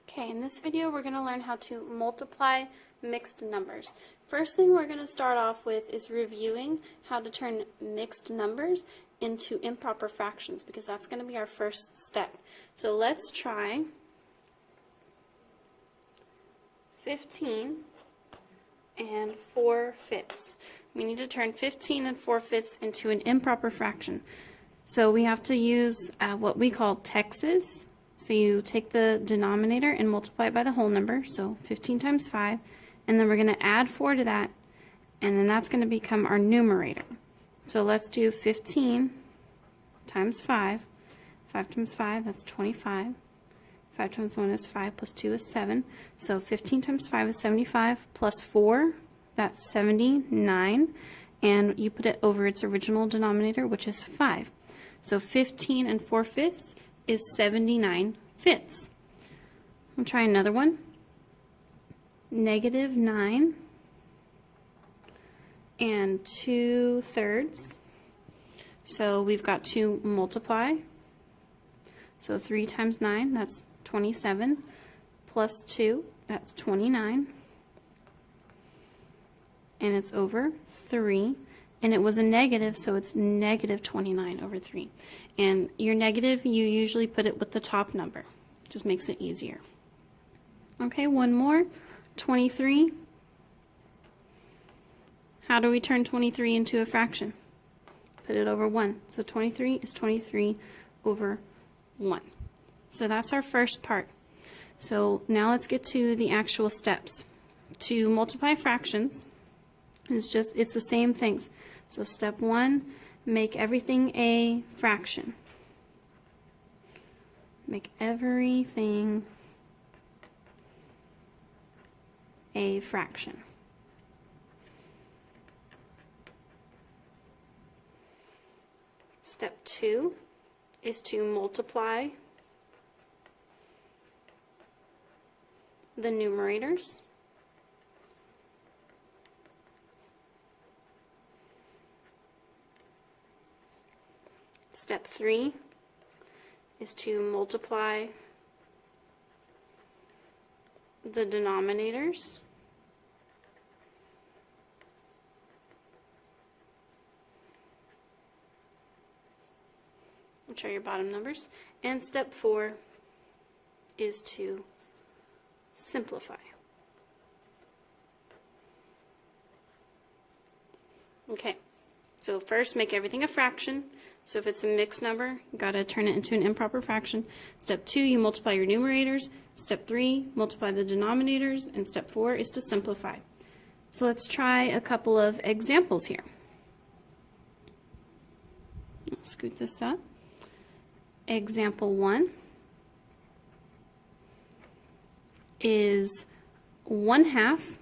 Okay, in this video we're going to learn how to multiply mixed numbers. First thing we're going to start off with is reviewing how to turn mixed numbers into improper fractions, because that's going to be our first step. So let's try 15 and 4/5. We need to turn 15 and 4/5 into an improper fraction. So we have to use what we call Texas. So you take the denominator and multiply it by the whole number, so 15 times 5, and then we're going to add 4 to that, and then that's going to become our numerator. So let's do 15 times 5. 5 times 5, that's 25. 5 times 1 is 5, plus 2 is 7. So 15 times 5 is 75, plus 4, that's 79, and you put it over its original denominator, which is 5. So 15 and 4/5 is 79/5. We'll try another one. -9 and 2/3. So we've got to multiply. So 3 times 9, that's 27, plus 2, that's 29, and it's over 3. And it was a negative, so it's -29 over 3. And your negative, you usually put it with the top number. Just makes it easier. Okay, one more. 23. How do we turn 23 into a fraction? Put it over 1. So 23 is 23 over 1. So that's our first part. So now let's get to the actual steps. To multiply fractions, it's the same things. So step 1, make everything a fraction. Make everything a fraction. Step 2 is to multiply the numerators. Step 3 is to multiply the denominators. Which are your bottom numbers. And step 4 is to simplify. Okay, so first make everything a fraction. So if it's a mixed number, you got to turn it into an improper fraction. Step 2, you multiply your numerators. Step 3, multiply the denominators. And step 4 is to simplify. So let's try a couple of examples here. I'll scoot this up. Example 1 is 1/2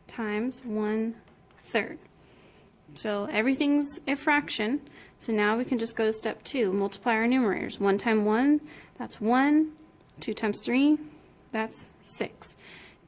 times 1/3. So everything's a fraction. So now we can just go to step 2, multiply our numerators. 1 times 1, that's 1. 2 times 3, that's 6.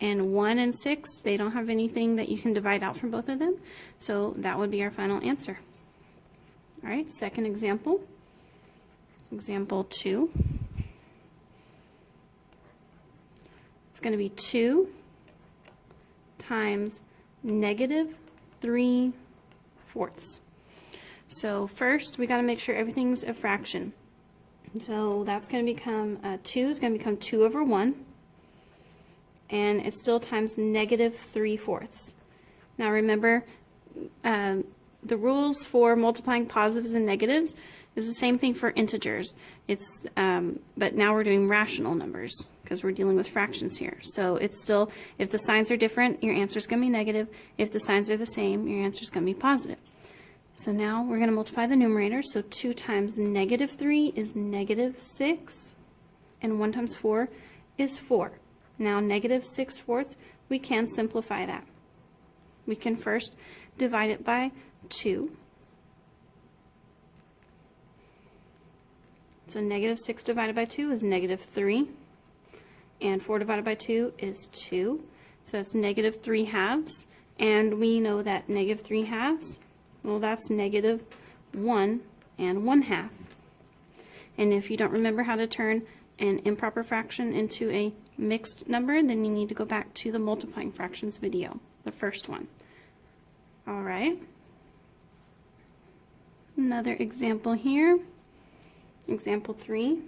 And 1 and 6, they don't have anything that you can divide out from both of them. So that would be our final answer. All right, second example. It's example 2. It's going to be 2 times -3/4. So first we got to make sure everything's a fraction. So that's going to become 2 is going to become 2 over 1, and it's still times -3/4. Now remember, the rules for multiplying positives and negatives is the same thing for integers. It's but now we're doing rational numbers because we're dealing with fractions here. So it's still, if the signs are different, your answer is going to be negative. If the signs are the same, your answer is going to be positive. So now we're going to multiply the numerator. So 2 times -3 is -6, and 1 times 4 is 4. Now -6/4, we can simplify that. We can first divide it by 2. So -6 divided by 2 is -3, and 4 divided by 2 is 2. So it's -3/2, and we know that -3/2, well, that's -1 and 1/2. And if you don't remember how to turn an improper fraction into a mixed number, then you need to go back to the multiplying fractions video, the first one. All right. Another example here. Example 3.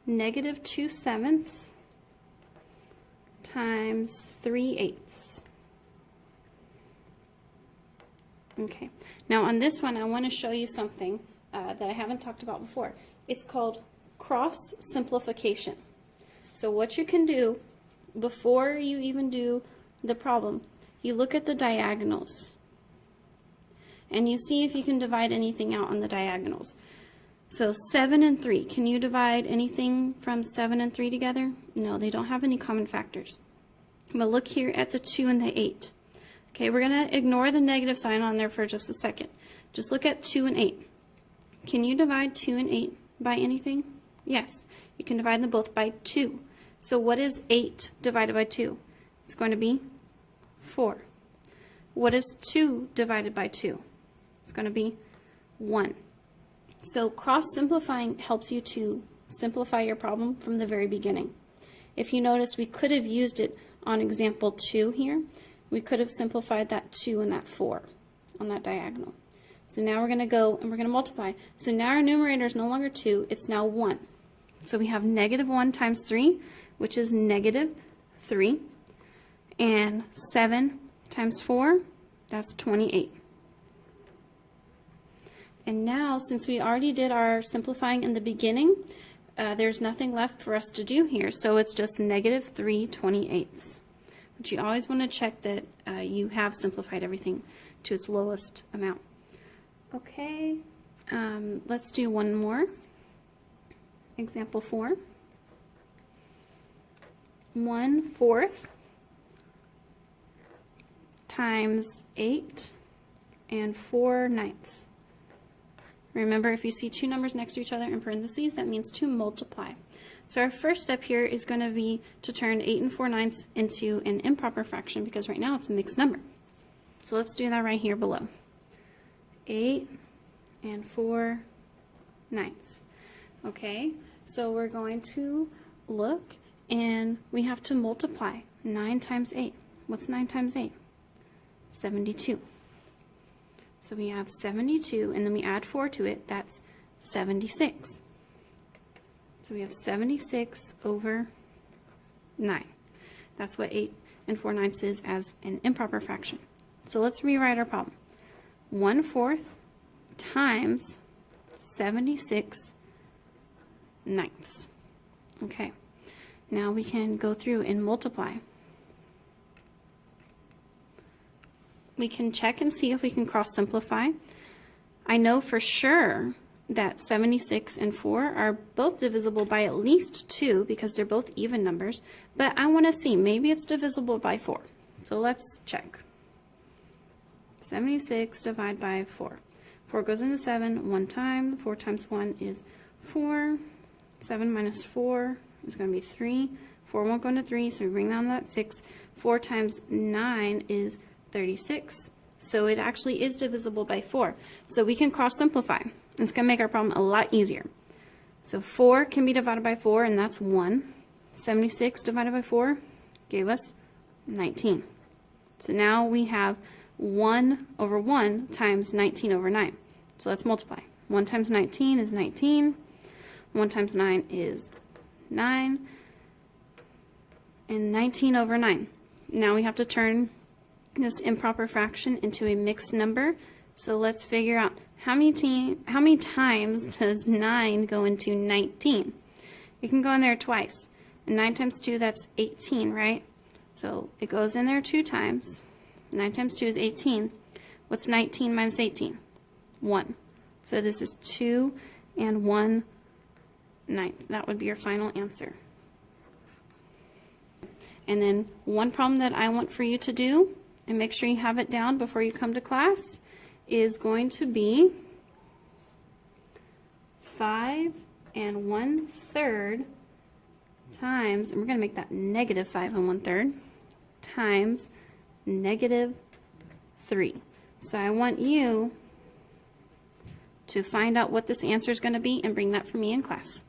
Negative 2/7 times 3/8. Okay, now on this one I want to show you something that I haven't talked about before. It's called cross simplification. So what you can do before you even do the problem, you look at the diagonals and you see if you can divide anything out on the diagonals. So 7 and 3, can you divide anything from 7 and 3 together? No, they don't have any common factors. But look here at the 2 and the 8. Okay, we're going to ignore the negative sign on there for just a second. Just look at 2 and 8. Can you divide 2 and 8 by anything? Yes, you can divide them both by 2. So what is 8 divided by 2? It's going to be 4. What is 2 divided by 2? It's going to be 1. So cross-simplifying helps you to simplify your problem from the very beginning. If you notice, we could have used it on example 2 here. We could have simplified that 2 and that 4 on that diagonal. So now we're going to go and we're going to multiply. So now our numerator is no longer 2, it's now 1. So we have negative 1 times 3, which is negative 3. And 7 times 4, that's 28. And now, since we already did our simplifying in the beginning, there's nothing left for us to do here. So it's just negative 3/28. But you always want to check that you have simplified everything to its lowest amount. Okay, let's do one more. Example 4. 1/4 times 8 and 4/9. Remember, if you see two numbers next to each other in parentheses, that means to multiply. So our first step here is going to be to turn 8 and 4/9 into an improper fraction, because right now it's a mixed number. So let's do that right here below. 8 and 4/9. Okay, so we're going to look and we have to multiply 9 times 8. What's 9 times 8? 72. So we have 72, and then we add 4 to it, that's 76. So we have 76 over 9. That's what 8 and 4/9 is as an improper fraction. So let's rewrite our problem. 1/4 times 76/9. Okay, now we can go through and multiply. We can check and see if we can cross simplify. I know for sure that 76 and 4 are both divisible by at least 2 because they're both even numbers, but I want to see, maybe it's divisible by 4. So let's check. 76 divided by 4. 4 goes into 7 one time. 4 times 1 is 4. 7 minus 4 is going to be 3. 4 won't go into 3, so we bring down that 6. 4 times 9 is 36. So it actually is divisible by 4. So we can cross simplify. It's going to make our problem a lot easier. So 4 can be divided by 4, and that's 1. 76 divided by 4 gave us 19. So now we have 1 over 1 times 19 over 9. So let's multiply. 1 times 19 is 19. 1 times 9 is 9. And 19 over 9. Now we have to turn this improper fraction into a mixed number. So let's figure out how many times does 9 go into 19? It can go in there twice. And 9 times 2, that's 18, right? So it goes in there 2 times. 9 times 2 is 18. What's 19 minus 18? 1. So this is 2 and 1/9. That would be your final answer. And then one problem that I want for you to do, and make sure you have it down before you come to class, is going to be 5 and 1/3 times, and we're going to make that negative 5 and 1/3 times negative 3. So I want you to find out what this answer is going to be and bring that for me in class.